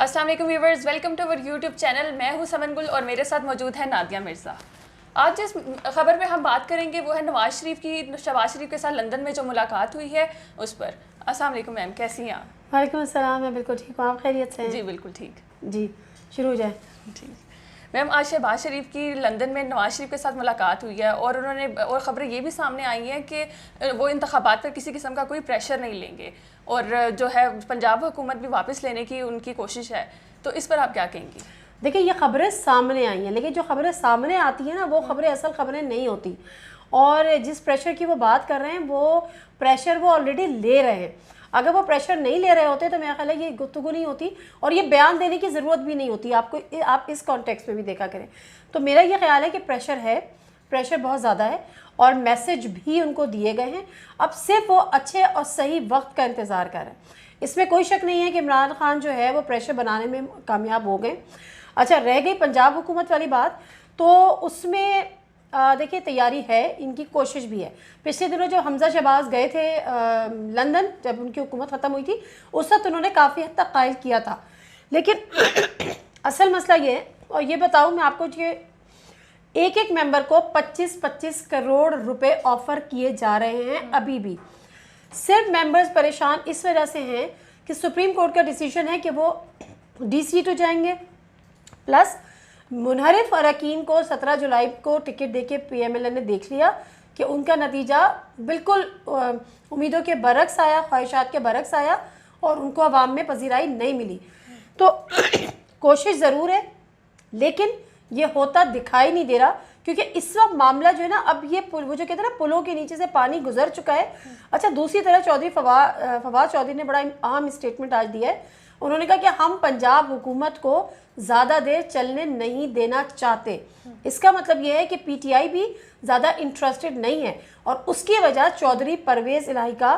अस्सलाम वालेकुम viewers, welcome to our YouTube channel. मैं हूं समन गुल और मेरे साथ मौजूद है नादिया मिर्ज़ा। आज जिस खबर में हम बात करेंगे वो है नवाज शरीफ की शहबाज शरीफ के साथ लंदन में जो मुलाकात हुई है उस पर। अस्सलाम वालेकुम मैम, कैसी हैं आप? वालेकुम अस्सलाम, मैं बिल्कुल ठीक हूँ, आप खैरियत से हैं? जी बिल्कुल ठीक। जी शुरू हो जाए। ठीक मैम, आज शहबाज शरीफ की लंदन में नवाज शरीफ के साथ मुलाकात हुई है और उन्होंने और ख़बरें ये भी सामने आई हैं कि वो इंतखाबात पर किसी किस्म का कोई प्रेशर नहीं लेंगे और जो है पंजाब हुकूमत भी वापस लेने की उनकी कोशिश है, तो इस पर आप क्या कहेंगी? देखिए, ये खबरें सामने आई हैं, लेकिन जो खबरें सामने आती हैं ना वो खबरें असल खबरें नहीं होती। और जिस प्रेशर की वो बात कर रहे हैं वो प्रेशर वो ऑलरेडी ले रहे हैं। अगर वो प्रेशर नहीं ले रहे होते तो मेरा ख्याल है ये गुफ्तगू नहीं होती और ये बयान देने की ज़रूरत भी नहीं होती। आप इस कॉन्टेक्स्ट में भी देखा करें तो मेरा ये ख्याल है कि प्रेशर बहुत ज़्यादा है और मैसेज भी उनको दिए गए हैं। अब सिर्फ वो अच्छे और सही वक्त का इंतज़ार कर रहे हैं। इसमें कोई शक नहीं है कि इमरान खान जो है वो प्रेशर बनाने में कामयाब हो गए। अच्छा, रह गई पंजाब हुकूमत वाली बात, तो उसमें देखिए तैयारी है, इनकी कोशिश भी है। पिछले दिनों जब हमजा शहबाज गए थे लंदन, जब उनकी हुकूमत ख़त्म हुई थी, उस वक्त उन्होंने काफ़ी हद तक कायल किया था। लेकिन असल मसला ये है, और ये बताऊँ मैं आपको कि एक एक मेंबर को 25-25 करोड़ रुपए ऑफ़र किए जा रहे हैं अभी भी। सिर्फ मेंबर्स परेशान इस वजह से हैं कि सुप्रीम कोर्ट का डिसीजन है कि वो DC तो जाएंगे, प्लस मुनहरिफ अरकान को 17 जुलाई को टिकट देके PMLN ने देख लिया कि उनका नतीजा बिल्कुल उम्मीदों के बरक्स आया, ख्वाहिशात के बरक्स आया और उनको अवाम में पजीराई नहीं मिली। तो कोशिश ज़रूर है लेकिन ये होता दिखाई नहीं दे रहा, क्योंकि इस वक्त मामला जो है ना, अब ये वो जो कहते हैं ना पुलों के नीचे से पानी गुजर चुका है। अच्छा, दूसरी तरफ चौधरी फवाद चौधरी ने बड़ा अहम स्टेटमेंट आज दिया है। उन्होंने कहा कि हम पंजाब हुकूमत को ज़्यादा देर चलने नहीं देना चाहते। इसका मतलब ये है कि PTI भी ज़्यादा इंटरेस्टेड नहीं है और उसकी वजह चौधरी परवेज़ इलाही का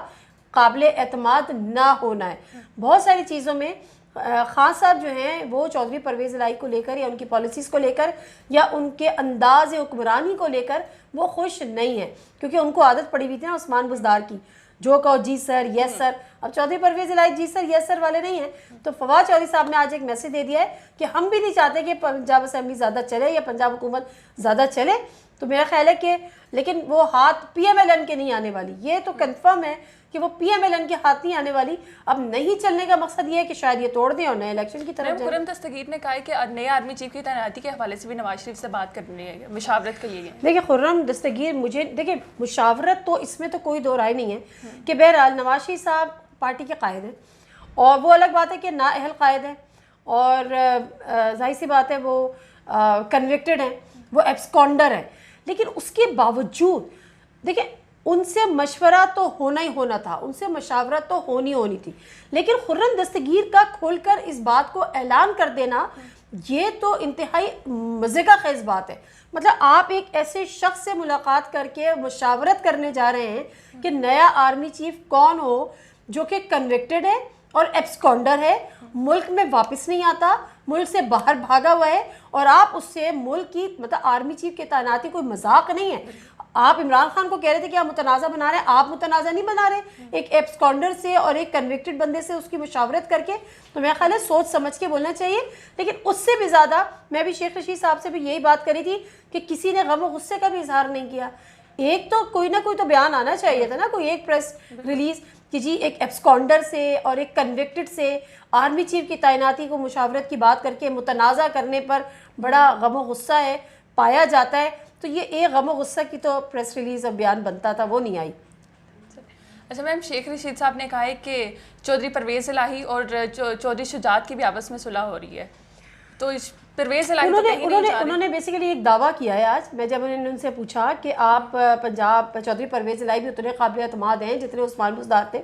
काबिल एतमाद ना होना है। बहुत सारी चीज़ों में खान साहब जो हैं वो चौधरी परवेज़ इलाही को लेकर या उनकी पॉलिसीज़ को लेकर या उनके अंदाज़ हुक्मरानी को लेकर वो खुश नहीं है, क्योंकि उनको आदत पड़ी हुई थी ना उस्मान बुज़दार की, जो कहो जी सर, यस सर। अब चौधरी परवेज़ इलाही जी सर यस सर वाले नहीं हैं। तो फवाद चौधरी साहब ने आज एक मैसेज दे दिया है कि हम भी नहीं चाहते कि पंजाब असेंबली ज़्यादा चले या पंजाब हुकूमत ज़्यादा चले। तो मेरा ख्याल है कि लेकिन वो हाथ PMLN के नहीं आने वाली, ये तो कंफर्म है कि वो PMLN के हाथ नहीं आने वाली। अब नहीं चलने का मकसद ये है कि शायद ये तोड़ दें और नए इलेक्शन की तरफ जाएं। खुर्रम दस्तगीर ने कहा है कि नए आर्मी चीफ की तैनाती के हवाले से भी नवाज शरीफ से बात करनी है, मुशावरत के लिए। देखिए, खुर्रम दस्तगीर मुझे देखिए मुशावरत तो इसमें तो कोई दो राय नहीं है कि बहरहाल नवाज शरीफ साहब पार्टी के कायद हैं और वो अलग बात है कि नाअहल कायद है और जाहिर सी बात है वो कन्विक्टेड हैं, वो एब्सकॉन्डर हैं। लेकिन उसके बावजूद देखिए उनसे मशवरा तो होना ही होना था, उनसे मशावरत तो होनी थी। लेकिन खुर्रम दस्तगीर का खोलकर इस बात को ऐलान कर देना ये तो इंतहाई मज़े का खेज बात है। मतलब आप एक ऐसे शख्स से मुलाकात करके मुशावरत करने जा रहे हैं कि नया आर्मी चीफ कौन हो जो कि कन्विक्टेड है और एब्सकॉन्डर है, मुल्क में वापस नहीं आता, मुल्क से बाहर भागा हुआ है, और आप उससे मुल्क की मतलब आर्मी चीफ की तैनाती कोई मजाक नहीं है। आप इमरान खान को कह रहे थे कि आप मुतनाज़ा बना रहे हैं, आप मुतनाज़ा नहीं बना रहे। एक एब्सकॉन्डर से और एक कन्विक्टेड बंदे से उसकी मुशावरत करके, तो मेरा ख्याल है सोच समझ के बोलना चाहिए। लेकिन उससे भी ज़्यादा मैं भी शेख रशीद साहब से भी यही बात करी थी कि किसी ने गम और गुस्से का भी इजहार नहीं किया। एक तो कोई ना कोई तो बयान आना चाहिए था ना, कोई एक प्रेस रिलीज़ कि जी एक एब्सकॉन्डर से और एक कन्विक्टेड से आर्मी चीफ की तैनाती को मुशावरत की बात करके मुतनाज़ा करने पर बड़ा गम और गुस्सा है पाया जाता है। तो ये एक गम और गुस्सा की तो प्रेस रिलीज़ और बयान बनता था, वो नहीं आई। अच्छा मैम, शेख रशीद साहब ने कहा है कि चौधरी परवेज़ इलाही और चौधरी शुजात की भी आपस में सुलह हो रही है, तो परवेज़ इलाही उन्होंने बेसिकली एक दावा किया है आज। मैं जब उनसे पूछा कि आप पंजाब चौधरी परवेज़ इलाही भी उतने काबिल एतमाद हैं जितने उस्मान बुज़दार थे,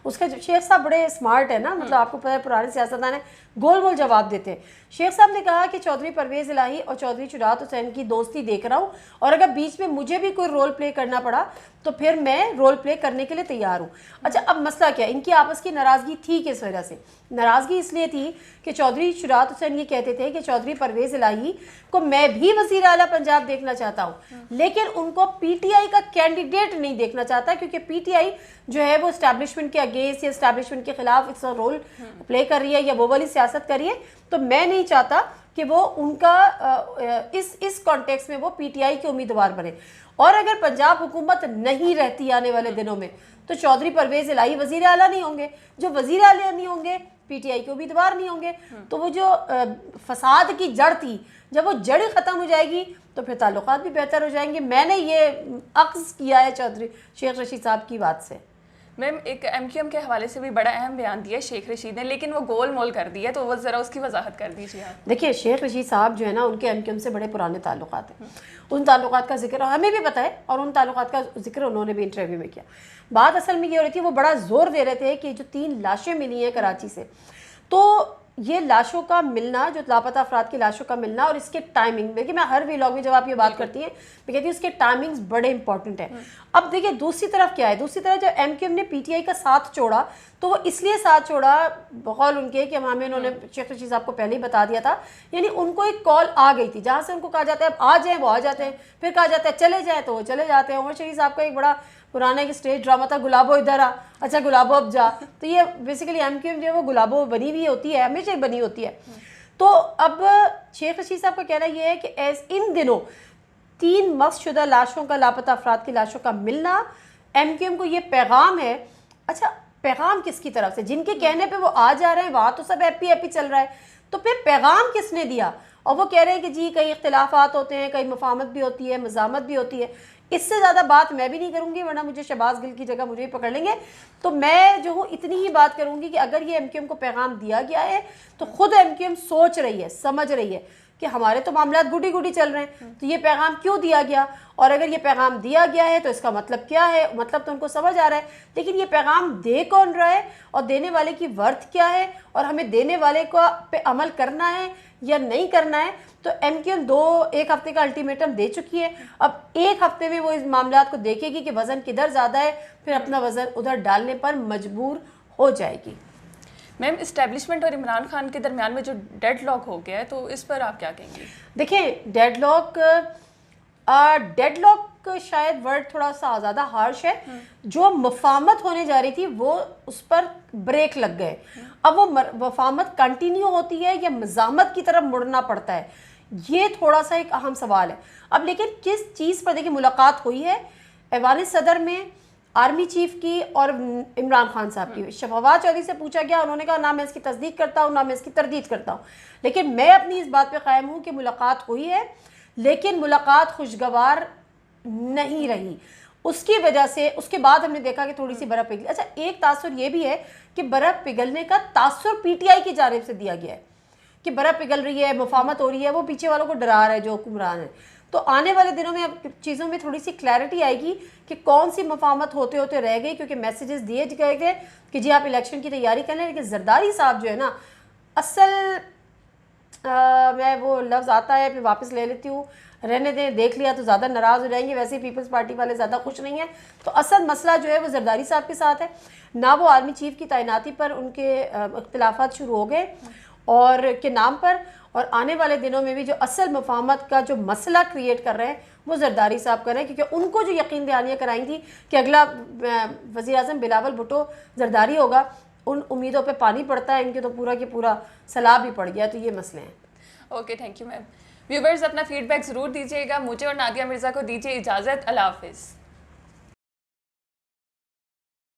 उसका शेख साहब बड़े स्मार्ट है ना, मतलब आपको पता है पुराने सियासतदान है, गोल गोल जवाब देते हैं। शेख साहब ने कहा कि चौधरी परवेज़ इलाही और चौधरी शुजात हुसैन की दोस्ती देख रहा हूँ और अगर बीच में मुझे भी कोई रोल प्ले करना पड़ा तो फिर मैं रोल प्ले करने के लिए तैयार हूँ। अच्छा, अब मसला क्या है, इनकी आपस की नाराज़गी थी किस वजह से? नाराज़गी इसलिए थी कि चौधरी शुजात हुसैन ये कहते थे कि चौधरी परवेज़ इलाही को मैं भी वज़ीर आला पंजाब देखना चाहता हूँ, लेकिन उनको PTI का कैंडिडेट नहीं देखना चाहता, क्योंकि PTI जो है वो इस्टेब्लिशमेंट के اگینسٹ یا اسٹیبلشمنٹ کے خلاف اس رول پلے کر رہی ہے یا وہ والی سیاست کر رہی ہے. تو میں نہیں چاہتا کہ وہ ان کا اس کانٹیکس میں وہ پی ٹی آئی کے امیدوار بنے. اور اگر پنجاب حکومت نہیں رہتی آنے والے دنوں میں تو چودھری پرویز الہی وزیر اعلیٰ نہیں ہوں گے. جو وزیر اعلیٰ نہیں ہوں گے پی ٹی آئی کے امیدوار نہیں ہوں گے. تو وہ جو فساد کی جڑ تھی جب وہ جڑ ختم ہو جائے گی تو پھر تعلقات بھی بہتر ہو جائیں گے. میں نے یہ اخذ کیا ہے چودھری شیخ رشید صاحب کی بات سے. میم ایک ایم کیو ایم کے حوالے سے بھی بڑا اہم بیان دیا ہے شیخ رشید نے, لیکن وہ گول مول کر دی ہے, تو وہ ذرا اس کی وضاحت کر دیجیے آپ. دیکھیے شیخ رشید صاحب جو ہے نا ان کے ایم کیو ایم سے بڑے پرانے تعلقات ہیں. ان تعلقات کا ذکر ہمیں بھی پتہ ہے اور ان تعلقات کا ذکر انہوں نے بھی انٹرویو میں کیا. بات اصل میں یہ ہو رہی تھی وہ بڑا زور دے رہے تھے کہ جو 3 لاشیں ملی ہیں کراچی سے, تو یہ لاشوں کا ملنا, جو لاپتہ افراد کی لاشوں کا ملنا اور اس کے ٹائمنگ, دیکھیے میں ہر ویلاگ میں جب آپ یہ بات کرتی ہیں میں کہتی ہوں اس کے ٹائمنگز بڑے امپورٹنٹ ہیں. اب دیکھیے دوسری طرف کیا ہے, دوسری طرف جب ایم کیو ایم نے پی ٹی آئی کا ساتھ چھوڑا تو وہ اس لیے ساتھ چھوڑا بقول ان کے کہ ہمیں انہوں نے شیخ رشید صاحب کو پہلے ہی بتا دیا تھا, یعنی ان کو ایک کال آ گئی تھی جہاں سے ان کو کہا جاتا ہے اب آ جائیں وہ آ جاتے ہیں, پھر کہا جاتا ہے چلے جائیں تو وہ چلے جاتے ہیں. عمر شریف صاحب کا ایک بڑا پرانا ایک اسٹیج ڈرامہ تھا گلابو ادھر آ, اچھا گلابو اب جا. تو یہ بیسیکلی ایم کیو ایم جو ہے وہ گلابو بنی ہوئی ہوتی ہے, ہمیشہ ہی بنی ہوتی ہے. تو اب شیخ رشید صاحب کا کہنا یہ ہے کہ ان دنوں 3 مسخ شدہ لاشوں کا, لاپتہ افراد کی لاشوں کا ملنا ایم کیو ایم کو یہ پیغام ہے. اچھا پیغام کس کی طرف سے؟ جن کے کہنے پہ وہ آ جا رہے ہیں وہاں تو سب ہیپی چل رہا ہے, تو پھر پیغام کس نے دیا؟ اور وہ کہہ رہے ہیں کہ جی کئی اختلافات ہوتے ہیں, کئی مفاہمت بھی ہوتی ہے, مزاحمت بھی ہوتی ہے. اس سے زیادہ بات میں بھی نہیں کروں گی ورنہ مجھے شہباز گل کی جگہ مجھے ہی پکڑ لیں گے. تو میں جو ہوں اتنی ہی بات کروں گی کہ اگر یہ ایم کیو ایم کو پیغام دیا گیا ہے تو خود ایم کیو ایم سوچ رہی ہے, سمجھ رہی ہے کہ ہمارے تو معاملات گڈی گڈی چل رہے ہیں, تو یہ پیغام کیوں دیا گیا, اور اگر یہ پیغام دیا گیا ہے تو اس کا مطلب کیا ہے. مطلب تو ان کو سمجھ آ رہا ہے, لیکن یہ پیغام دے کون رہا ہے اور دینے والے کی ورتھ کیا ہے, اور ہمیں دینے والے کو پہ عمل کرنا ہے یا نہیں کرنا ہے. تو ایم کیو ایم 1 ہفتے کا الٹیمیٹم دے چکی ہے. اب 1 ہفتے میں وہ اس معاملات کو دیکھے گی کہ وزن کدھر زیادہ ہے, پھر اپنا وزن ادھر ڈالنے پر مجبور ہو جائے گی. میم اسٹیبلشمنٹ اور عمران خان کے درمیان میں جو ڈیڈ لاک ہو گیا ہے تو اس پر آپ کیا کہیں گے؟ دیکھیں ڈیڈ لاک شاید ورڈ تھوڑا سا زیادہ ہارش ہے. جو مفاہمت ہونے جا رہی تھی وہ اس پر بریک لگ گئے. اب وہ مفاہمت کنٹینیو ہوتی ہے یا مزاحمت کی طرف مڑنا پڑتا ہے, یہ تھوڑا سا ایک اہم سوال ہے. اب لیکن کس چیز پر دیکھیں ملاقات ہوئی ہے ایوان صدر میں آرمی چیف کی اور عمران خان صاحب کی. فواد چودھری سے پوچھا گیا, انہوں نے کہا نہ میں اس کی تصدیق کرتا ہوں نہ میں اس کی تردید کرتا ہوں, لیکن میں اپنی اس بات پہ قائم ہوں کہ ملاقات ہوئی ہے, لیکن ملاقات خوشگوار نہیں رہی. اس کی وجہ سے اس کے بعد ہم نے دیکھا کہ تھوڑی سی برف پگھلی. اچھا ایک تاثر یہ بھی ہے کہ برف پگھلنے کا تاثر پی ٹی آئی کی جانب سے دیا گیا ہے کہ برف پگھل رہی ہے, مفاہمت ہو رہی ہے, وہ پیچھے والوں کو ڈرا رہا ہے جو حکمران ہے. تو آنے والے دنوں میں اب چیزوں میں تھوڑی سی کلیئرٹی آئے گی کہ کون سی مفاہمت ہوتے ہوتے رہ گئی, کیونکہ میسیجز دیے گئے گئے کہ جی آپ الیکشن کی تیاری کر لیں. لیکن زرداری صاحب جو ہے نا اصل میں وہ لفظ آتا ہے پھر واپس لے لیتی ہوں, رہنے دیں, دیکھ لیا تو زیادہ ناراض ہو جائیں گے, ویسے ہی پیپلز پارٹی والے زیادہ خوش نہیں ہیں. تو اصل مسئلہ جو ہے وہ زرداری صاحب کے ساتھ ہے, نہ وہ آرمی چیف کی تعیناتی پر ان کے اختلافات شروع ہو گئے اور کے نام پر, اور آنے والے دنوں میں بھی جو اصل مفاہمت کا جو مسئلہ کریٹ کر رہے ہیں وہ زرداری صاحب کر رہے ہیں, کیونکہ ان کو جو یقین دہانیاں کرائیں تھی کہ اگلا وزیر اعظم بلاول بھٹو زرداری ہوگا, ان امیدوں پہ پانی پڑتا ہے ان کے, تو پورا کہ پورا سیلاب ہی پڑ گیا. تو یہ مسئلے ہیں. Okay thank you ma'am. Viewers اپنا فیڈ بیک ضرور دیجیے گا. مجھے اور نادیہ مرزا کو دیجیے اجازت. اللہ حافظ.